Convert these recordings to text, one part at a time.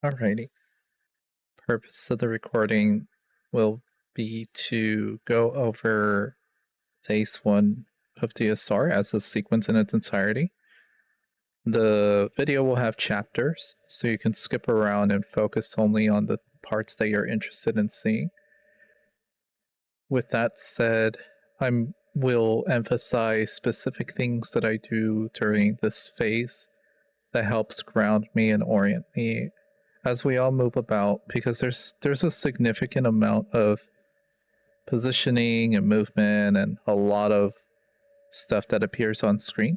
Alrighty. Purpose of the recording will be to go over phase 1 of DSR as a sequence in its entirety. The video will have chapters, so you can skip around and focus only on the parts that you're interested in seeing. With that said, I will emphasize specific things that I do during this phase that helps ground me and orient me as we all move about, because there's a significant amount of positioning and movement and a lot of stuff that appears on screen.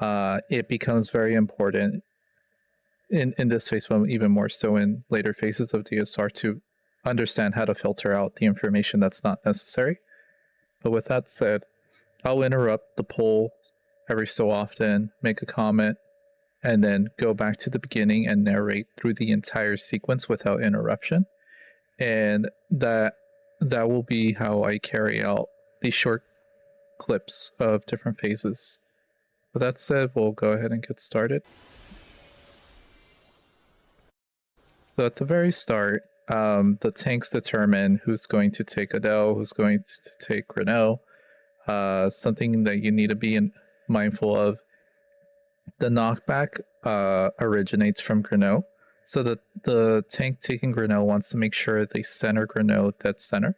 It becomes very important in this phase, but even more so in later phases of DSR, to understand how to filter out the information that's not necessary. But with that said, I'll interrupt the poll every so often, make a comment, and then go back to the beginning and narrate through the entire sequence without interruption. And that will be how I carry out these short clips of different phases. With that said, we'll go ahead and get started. So at the very start, the tanks determine who's going to take Adel, who's going to take Grin. Something that you need to be mindful of: the knockback originates from Grin. So the tank taking Grin wants to make sure they center Grin dead center,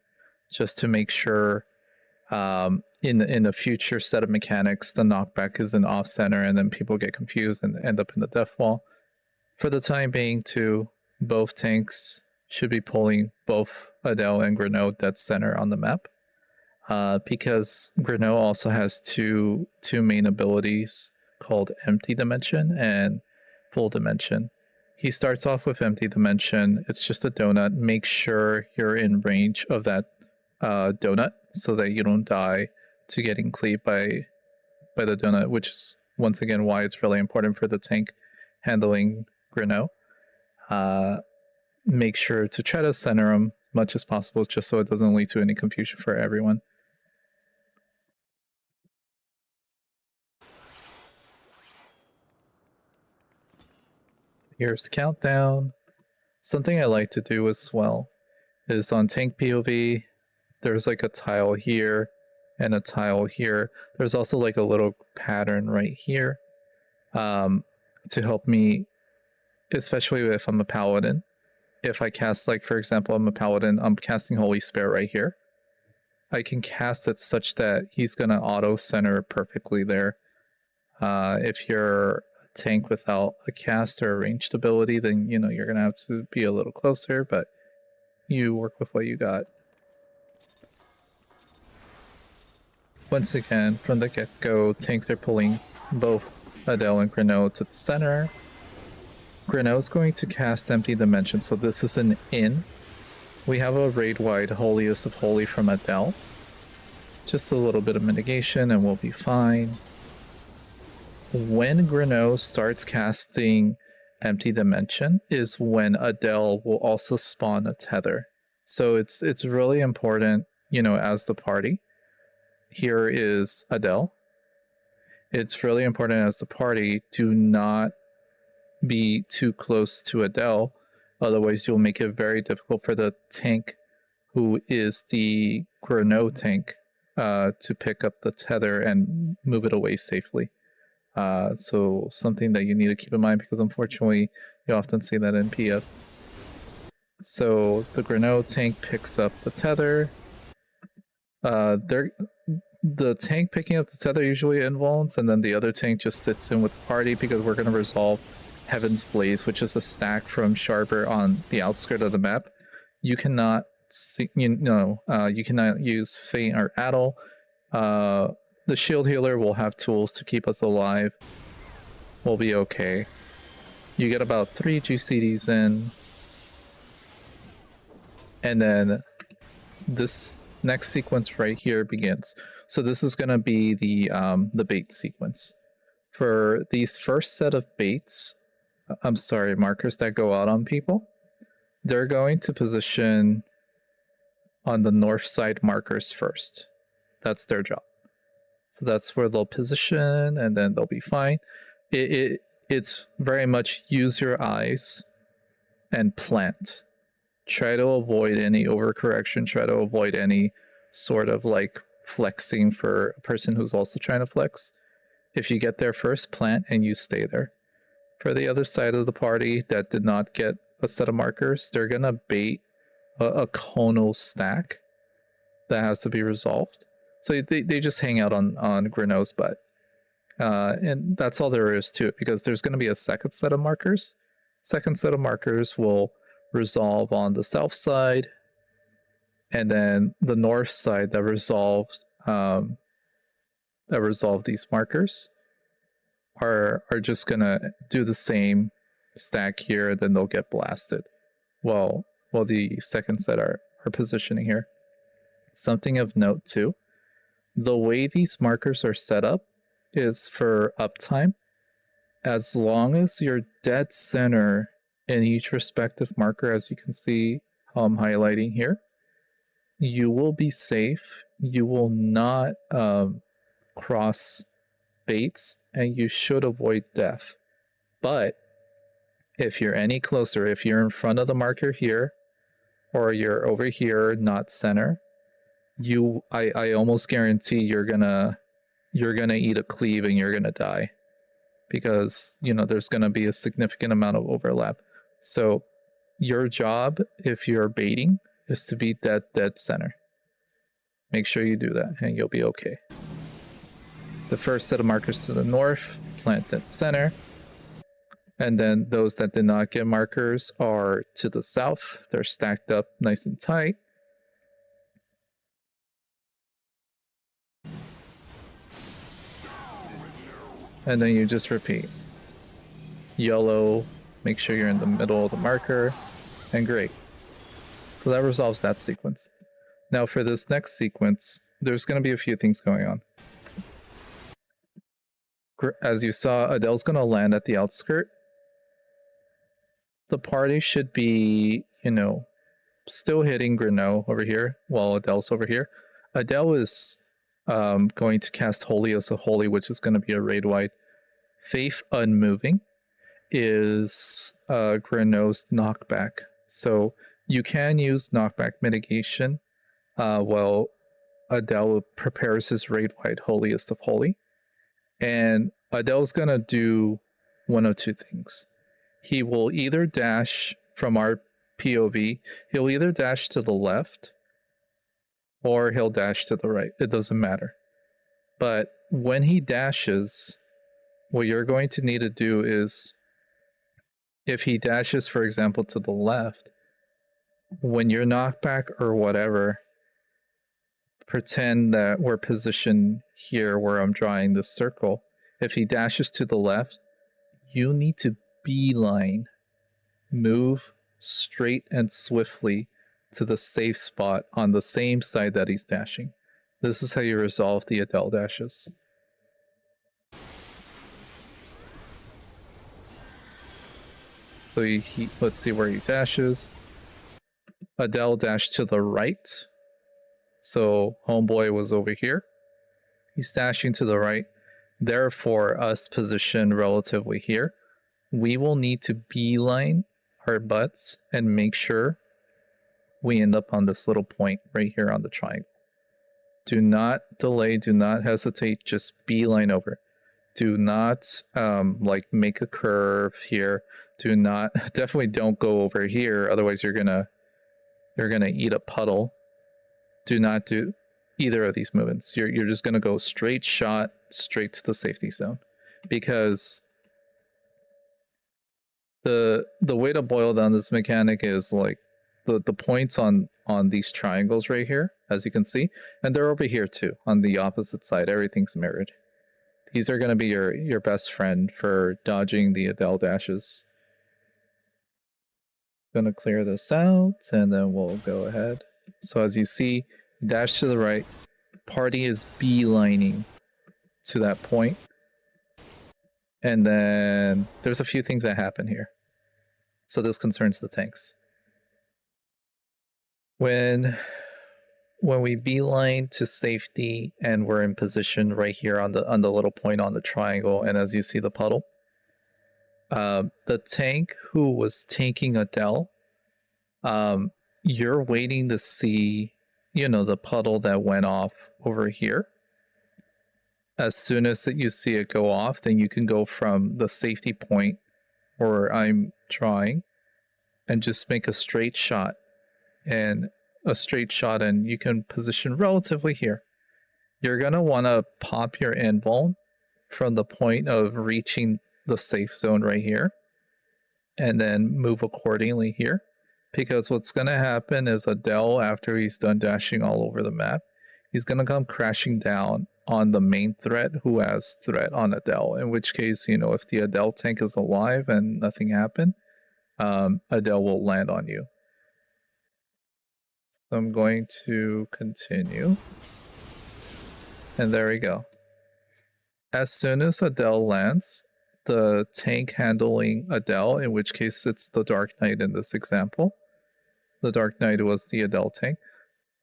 just to make sure in the future set of mechanics, the knockback is in off center, and then people get confused and end up in the death wall. For the time being, too, both tanks should be pulling both Adel and Grin dead center on the map, because Grin also has two main abilities called Empty Dimension and Full Dimension. He starts off with Empty Dimension. It's just a donut. Make sure you're in range of that donut so that you don't die to getting cleaved by the donut, which is once again why it's really important for the tank handling Grin. Make sure to try to center him as much as possible, just so it doesn't lead to any confusion for everyone. Here's the countdown. Something I like to do as well is on tank POV, there's like a tile here and a tile here. There's also like a little pattern right here to help me, especially if I'm a paladin. If I cast, like, for example, I'm a paladin, I'm casting Holy Spirit right here. I can cast it such that he's going to auto-center perfectly there. If you're a tank without a cast or a ranged ability, then, you know, you're going to have to be a little closer, but you work with what you got. Once again, from the get-go, tanks are pulling both Adel and Grin to the center. Grin is going to cast Empty Dimension, so this is an in. We have a raid-wide Holiest of Holy from Adel. Just a little bit of mitigation and we'll be fine. When Grin starts casting Empty Dimension is when Adel will also spawn a tether. So it's really important, you know, as the party. Here is Adel. It's really important as the party to not be too close to Adel, otherwise you'll make it very difficult for the tank, who is the Grin tank, to pick up the tether and move it away safely. So something that you need to keep in mind, because unfortunately you often see that in PF. So the Grin tank picks up the tether. The tank picking up the tether usually invulns, and then the other tank just sits in with the party, because we're going to resolve Heaven's Blaze, which is a stack from Sharper on the outskirt of the map. You cannot you cannot use Faint or Adel. The shield healer will have tools to keep us alive. We'll be okay. You get about 3 GCDs in, and then this next sequence right here begins. So this is going to be the bait sequence. For these first set of baits, markers that go out on people, they're going to position on the north side markers first. That's their job. So that's where they'll position, and then they'll be fine. It's very much use your eyes and plant. Try to avoid any overcorrection, try to avoid any sort of like flexing for a person who's also trying to flex. If you get there first, plant and you stay there. For the other side of the party that did not get a set of markers, they're gonna bait a conal stack that has to be resolved. So they just hang out on Grino's butt. And that's all there is to it, because there's going to be a second set of markers. Second set of markers will resolve on the south side, and then the north side that resolve these markers are just going to do the same stack here, then they'll get blasted. While the second set are positioning here. Something of note too, the way these markers are set up is for uptime. As long as you're dead center in each respective marker, as you can see how I'm highlighting here, you will be safe. You will not cross baits, and you should avoid death. But if you're any closer, if you're in front of the marker here, or you're over here, not center, I almost guarantee you're gonna eat a cleave and you're gonna die, because there's gonna be a significant amount of overlap. So your job, if you're baiting, is to be dead center. Make sure you do that and you'll be okay. So first set of markers to the north, plant dead center, and then those that did not get markers are to the south. They're stacked up nice and tight. And then you just repeat. Yellow, make sure you're in the middle of the marker, and great. So that resolves that sequence. Now for this next sequence, there's going to be a few things going on. As you saw, Adel's going to land at the outskirt. The party should be, still hitting Grino over here, while Adel's over here. Adel is going to cast Holy as a Holy, which is going to be a raid wide. Faith Unmoving is Grino's knockback. So you can use knockback mitigation while Adel prepares his raid wide Holiest of Holy. And Adel's going to do one of two things. He will either dash from our POV, he'll either dash to the left or he'll dash to the right. It doesn't matter. But when he dashes, what you're going to need to do is, if he dashes, for example, to the left, when you're knocked back or whatever, pretend that we're positioned here where I'm drawing this circle. If he dashes to the left, you need to beeline, move straight and swiftly to the safe spot on the same side that he's dashing. This is how you resolve the Adel dashes. So let's see where he dashes. Adel dashed to the right. So homeboy was over here. He's dashing to the right. Therefore, us positioned relatively here, we will need to beeline our butts and make sure we end up on this little point right here on the triangle. Do not delay, do not hesitate, just beeline over. Do not like make a curve here. Do not, definitely don't go over here, otherwise you're gonna eat a puddle. Do not do either of these movements. You're just gonna go straight shot, straight to the safety zone. Because the way to boil down this mechanic is like the points on these triangles right here, as you can see, and they're over here too, on the opposite side. Everything's mirrored. These are going to be your best friend for dodging the Adel dashes. Going to clear this out, and then we'll go ahead. So as you see, dash to the right, party is beelining to that point. And then there's a few things that happen here. So this concerns the tanks. When we beeline to safety and we're in position right here on the little point on the triangle, and as you see the puddle, The tank who was tanking Adel, you're waiting to see, you know, the puddle that went off over here. As soon as that you see it go off, then you can go from the safety point where I'm drawing and just make a straight shot. And you can position relatively here. You're going to want to pop your invuln from the point of reaching the safe zone right here, and then move accordingly here. Because what's going to happen is Adel, after he's done dashing all over the map, he's going to come crashing down on the main threat who has threat on Adel. In which case, you know, if the Adel tank is alive and nothing happened, Adel will land on you. So I'm going to continue. And there we go. As soon as Adel lands, the tank handling Adel, in which case it's the Dark Knight in this example. The Dark Knight was the Adel tank.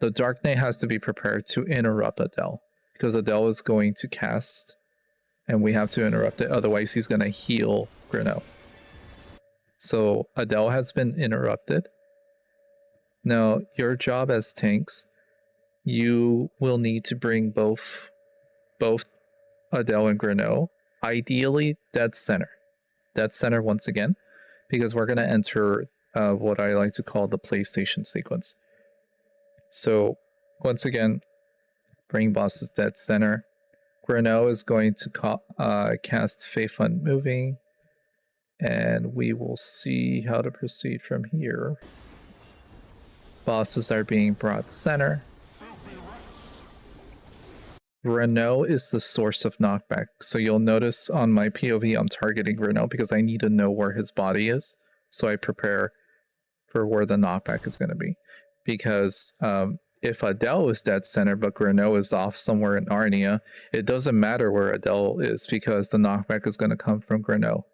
The Dark Knight has to be prepared to interrupt Adel, because Adel is going to cast, and we have to interrupt it, otherwise he's going to heal Grino. So Adel has been interrupted. Now, your job as tanks, you will need to bring both Adel and Grino, ideally dead center. Dead center once again, because we're going to enter what I like to call the PlayStation sequence. So once again, bring bosses dead center. Grino is going to cast Faith Unmoving, and we will see how to proceed from here. Bosses are being brought center. Grino is the source of knockback. So you'll notice on my POV I'm targeting Grino because I need to know where his body is. So I prepare for where the knockback is going to be. Because if Adel is dead center but Grino is off somewhere in Narnia, it doesn't matter where Adel is because the knockback is going to come from Grino.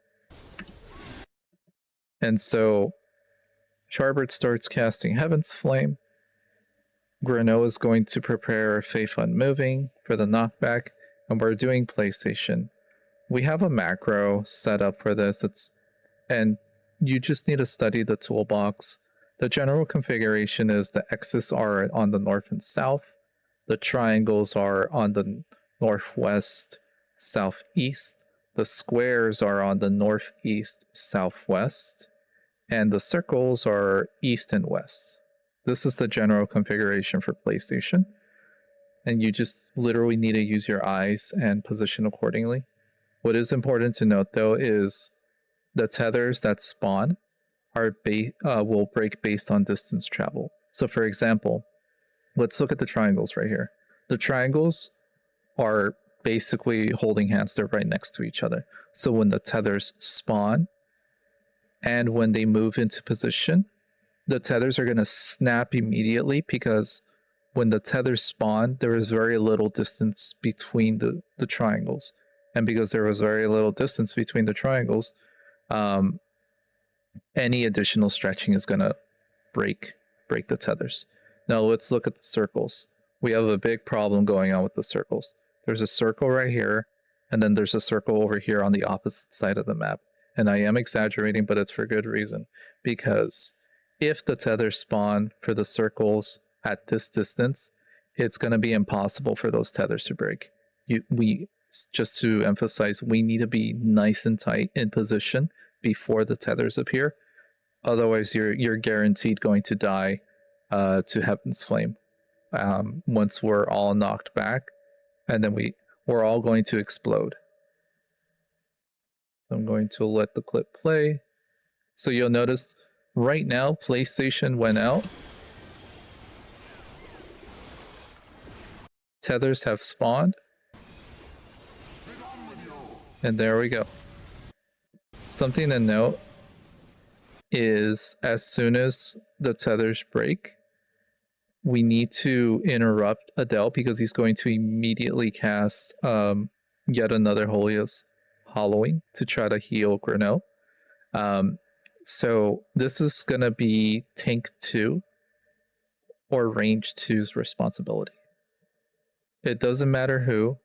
And so Charbert starts casting Heaven's Flame. Grino is going to prepare Faith Unmoving for the knockback, and we're doing PlayStation. We have a macro set up for this, and you just need to study the toolbox. The general configuration is the X's are on the north and south, the triangles are on the northwest, southeast, the squares are on the northeast, southwest, and the circles are east and west. This is the general configuration for PlayStation, and you just literally need to use your eyes and position accordingly. What is important to note though is the tethers that spawn are will break based on distance travel. So for example, let's look at the triangles right here. The triangles are basically holding hands, they're right next to each other. So when the tethers spawn and when they move into position, the tethers are going to snap immediately, because when the tethers spawn, there is very little distance between the triangles. And because there was very little distance between the triangles, any additional stretching is going to break the tethers. Now let's look at the circles. We have a big problem going on with the circles. There's a circle right here, and then there's a circle over here on the opposite side of the map. And I am exaggerating, but it's for good reason, because if the tethers spawn for the circles at this distance, it's going to be impossible for those tethers to break. Just to emphasize, we need to be nice and tight in position before the tethers appear. Otherwise, you're guaranteed going to die to Heaven's Flame once we're all knocked back, and then we're all going to explode. So I'm going to let the clip play. So you'll notice right now, PlayStation went out. Tethers have spawned. And there we go. Something to note is as soon as the tethers break, we need to interrupt Adel because he's going to immediately cast yet another Holios Hollowing to try to heal Grino. So this is going to be Tank 2 or Range 2's responsibility. It doesn't matter who.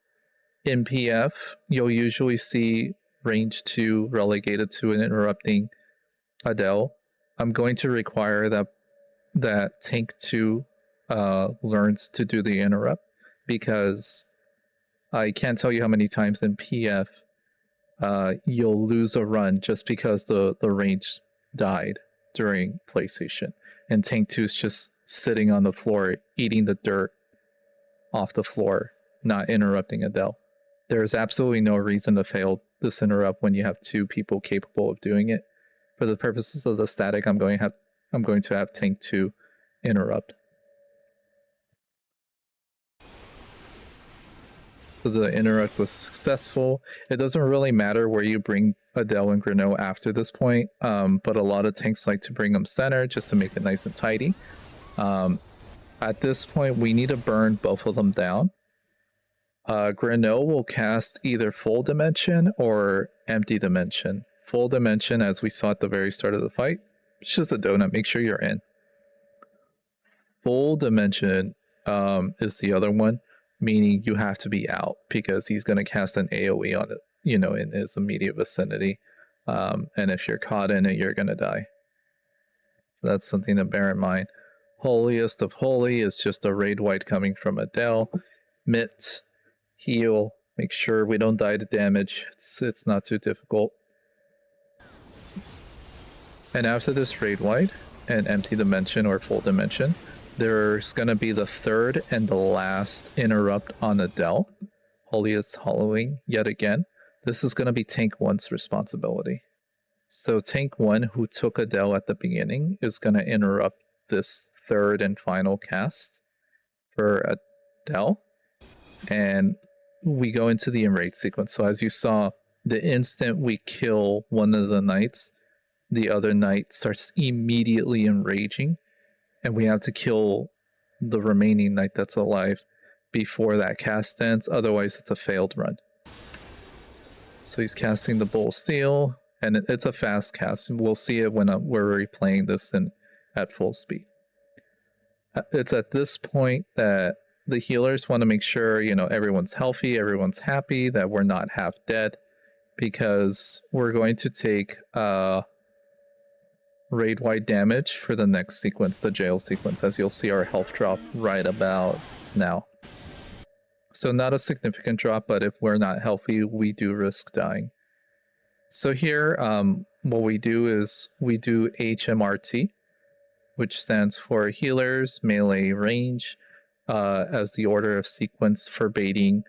In PF, you'll usually see range 2 relegated to an interrupting Adel, I'm going to require that tank 2 learns to do the interrupt, because I can't tell you how many times in PF you'll lose a run just because the range died during PlayStation, and tank 2 is just sitting on the floor eating the dirt off the floor, not interrupting Adel. There's absolutely no reason to fail this interrupt when you have 2 people capable of doing it. For the purposes of the static, I'm going to have tank 2 interrupt. So the interrupt was successful. It doesn't really matter where you bring Adel and Grino after this point, but a lot of tanks like to bring them center just to make it nice and tidy. At this point, we need to burn both of them down. Grino will cast either full dimension or empty dimension. Full dimension, as we saw at the very start of the fight, it's just a donut. Make sure you're in. Full dimension is the other one, meaning you have to be out because he's going to cast an AoE on it, you know, in his immediate vicinity. And if you're caught in it, you're going to die. So that's something to bear in mind. Holiest of Holy is just a raid white coming from Adel. Mitt, heal, make sure we don't die to damage. It's not too difficult. And after this raid white and empty dimension or full dimension, there's going to be the third and the last interrupt on Adel. Holiest Hollowing yet again. This is going to be tank 1's responsibility. So tank 1, who took Adel at the beginning, is going to interrupt this third and final cast for Adel. And we go into the Enrage sequence. So as you saw, the instant we kill one of the knights, the other knight starts immediately enraging, and we have to kill the remaining knight that's alive before that cast ends, otherwise it's a failed run. So he's casting the Bull Steel, and it's a fast cast, and we'll see it when we're replaying this at full speed. It's at this point that the healers want to make sure, you know, everyone's healthy, everyone's happy, that we're not half dead, because we're going to take raid-wide damage for the next sequence, the jail sequence, as you'll see our health drop right about now. So not a significant drop, but if we're not healthy, we do risk dying. So here, what we do is we do HMRT, which stands for Healers Melee Range, as the order of sequence for baiting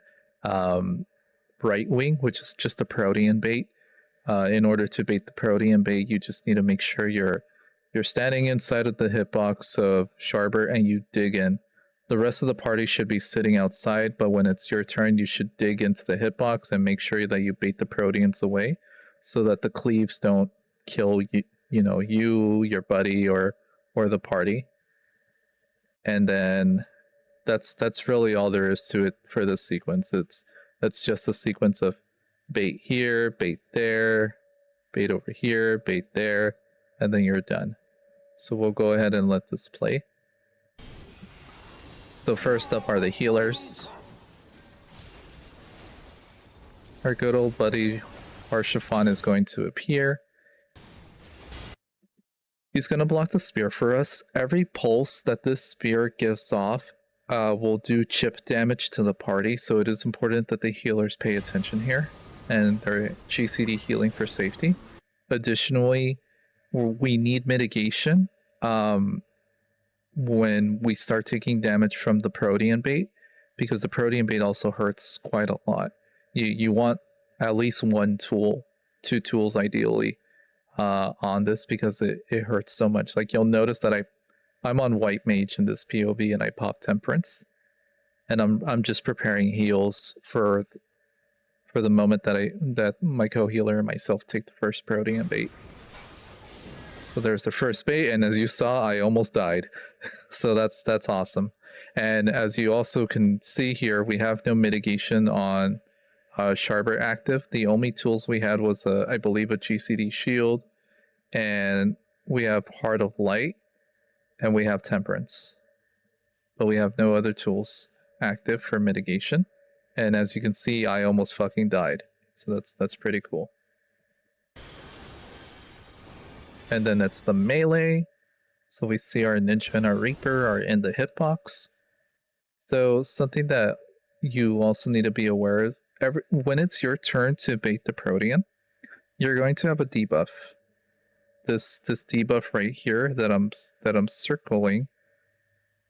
Bright Wing, which is just a Protean bait. In order to bait the Protean bait, you just need to make sure you're standing inside of the hitbox of Sharber and you dig in. The rest of the party should be sitting outside, but when it's your turn, you should dig into the hitbox and make sure that you bait the Proteans away so that the cleaves don't kill you, your buddy, or the party. And then that's really all there is to it for this sequence. It's just a sequence of bait here, bait there, bait over here, bait there, and then you're done. So we'll go ahead and let this play. So first up are the healers. Our good old buddy Arshafan is going to appear. He's going to block the spear for us. Every pulse that this spear gives off will do chip damage to the party, so it is important that the healers pay attention here, and they're GCD healing for safety. Additionally, we need mitigation when we start taking damage from the Protean bait, because the Protean bait also hurts quite a lot. You want at least one tool, 2 tools ideally, on this, because it hurts so much. Like, you'll notice that I'm on White Mage in this POV and I pop Temperance, and I'm just preparing heals for the moment that my co-healer and myself take the first Protean bait. So there's the first bait, and as you saw, I almost died. So that's awesome. And as you also can see here, we have no mitigation on Sharber active. The only tools we had was, I believe, a GCD shield, and we have Heart of Light, and we have Temperance. But we have no other tools active for mitigation. And as you can see, I almost fucking died. So that's pretty cool. And then it's the melee. So we see our Ninja and our Reaper are in the hitbox. So something that you also need to be aware of, when it's your turn to bait the Protean, you're going to have a debuff. This debuff right here that I'm circling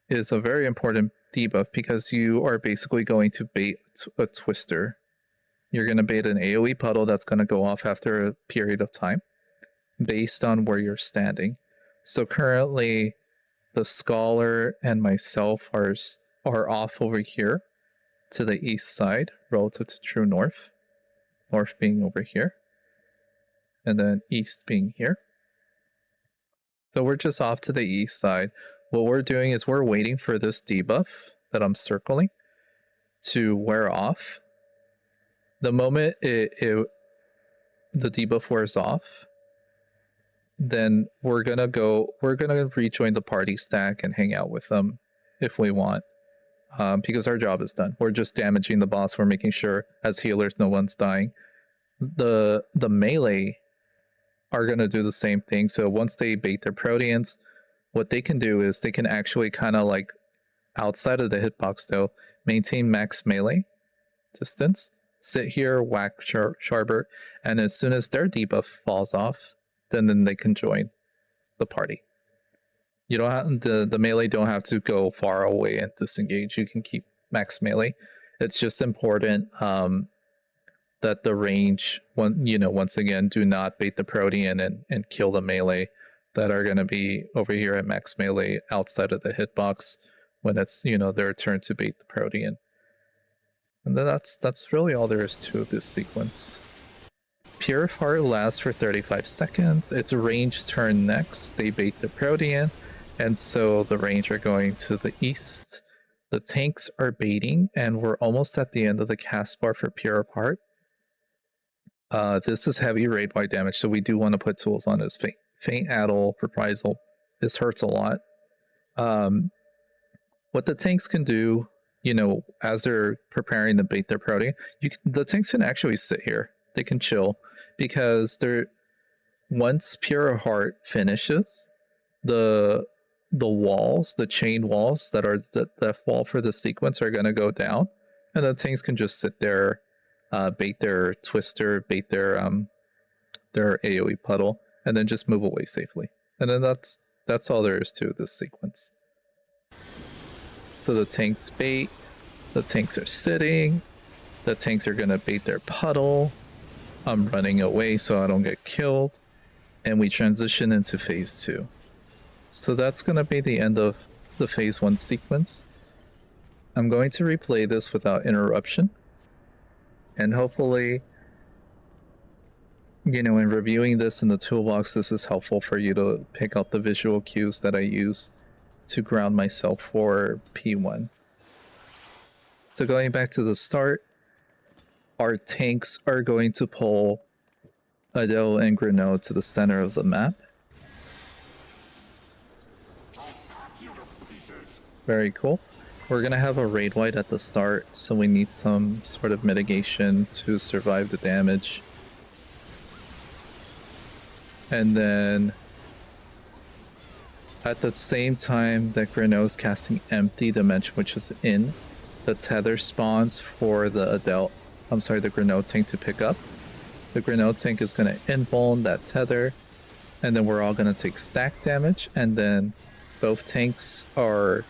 is a very important debuff because you are basically going to bait a twister. You're going to bait an AoE puddle that's going to go off after a period of time based on where you're standing. So currently the Scholar and myself are off over here to the east side relative to true north. North being over here. And then east being here. So we're just off to the east side. What we're doing is we're waiting for this debuff that I'm circling to wear off. The moment the debuff wears off, then we're gonna rejoin the party stack and hang out with them if we want. Because our job is done. We're just damaging the boss. We're making sure as healers no one's dying. The melee are going to do the same thing. So once they bait their Proteans, what they can do is they can actually kind of like outside of the hitbox though, maintain max melee distance, sit here, whack Charbert, and as soon as their debuff falls off, then they can join the party. You don't have the melee don't have to go far away and disengage. You can keep max melee. It's just important that the range, once again, do not bait the Protean and kill the melee that are going to be over here at max melee outside of the hitbox when it's their turn to bait the Protean. And then that's really all there is to this sequence. Pure Heart lasts for 35 seconds. It's a range turn next. They bait the Protean, and so the range are going to the east. The tanks are baiting, and we're almost at the end of the cast bar for Pure Heart. This is heavy raid-wide damage, so we do want to put tools on this. Faint Adel, Reprisal. This hurts a lot. What the tanks can do, as they're preparing to bait their Protean, the tanks can actually sit here. They can chill, because once Pure Heart finishes, the walls, the chain walls that are the death wall for the sequence are going to go down, and the tanks can just sit there, bait their twister, bait their AoE puddle, and then just move away safely. And then that's all there is to this sequence. So the tanks bait, the tanks are sitting, the tanks are gonna bait their puddle. I'm running away so I don't get killed, and we transition into phase 2. So that's gonna be the end of the phase 1 sequence. I'm going to replay this without interruption. And hopefully, in reviewing this in the toolbox, this is helpful for you to pick up the visual cues that I use to ground myself for P1. So going back to the start, our tanks are going to pull Adel and Grin to the center of the map. Very cool. We're going to have a raid wipe at the start, so we need some sort of mitigation to survive the damage. And then at the same time that Grin is casting Empty Dimension, which is in, the tether spawns for the Grin tank to pick up. The Grin tank is going to invuln that tether, and then we're all going to take stack damage, and then both tanks are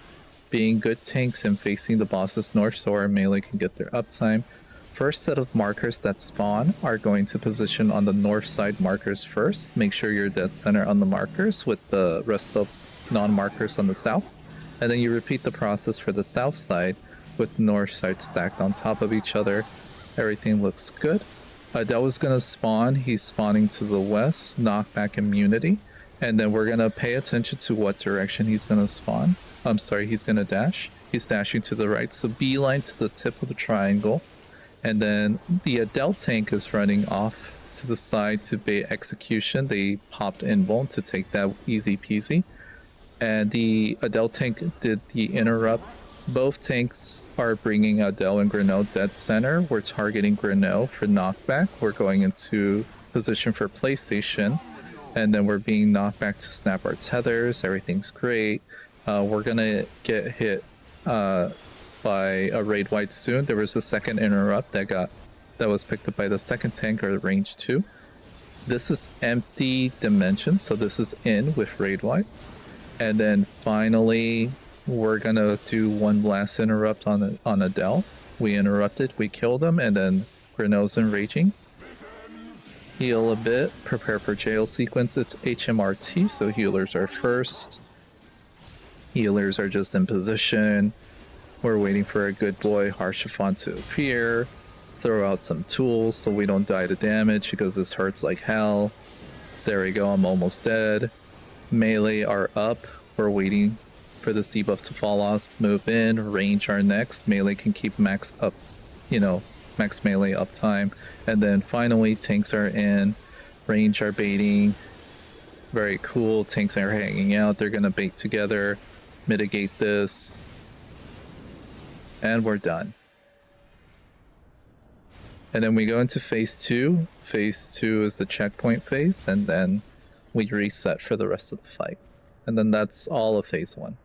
being good tanks and facing the bosses north so our melee can get their uptime. First set of markers that spawn are going to position on the north side markers first. Make sure you're dead center on the markers with the rest of non-markers on the south. And then you repeat the process for the south side with the north side stacked on top of each other. Everything looks good. Adel is going to spawn. He's spawning to the west, knockback immunity. And then we're going to pay attention to what direction he's going to spawn. He's going to dash. He's dashing to the right, so beeline to the tip of the triangle. And then the Adel tank is running off to the side to bait execution. They popped invuln to take that easy peasy. And the Adel tank did the interrupt. Both tanks are bringing Adel and Grin dead center. We're targeting Grin for knockback. We're going into position for PlayStation. and then we're being knocked back to snap our tethers. Everything's great. We're gonna get hit by a raid wipe soon. There was a second interrupt that was picked up by the second tank or range 2. This is empty dimension, so this is in with raid wipe. And then finally, we're gonna do one last interrupt on Adel. We interrupted, we killed him, and then Grino's enraging. Heal a bit, prepare for jail sequence. It's HMRT, so healers are first. Healers are just in position. We're waiting for a good boy Harshiphon to appear. Throw out some tools so we don't die to damage because this hurts like hell. There we go, I'm almost dead. Melee are up. We're waiting for this debuff to fall off. Move in, range are next. Melee can keep max up, max melee uptime. And then finally, tanks are in. Range are baiting. Very cool. Tanks are hanging out. They're gonna bait together. Mitigate this. And we're done. And then we go into phase 2. Phase 2 is the checkpoint phase, and then we reset for the rest of the fight. And then that's all of phase 1.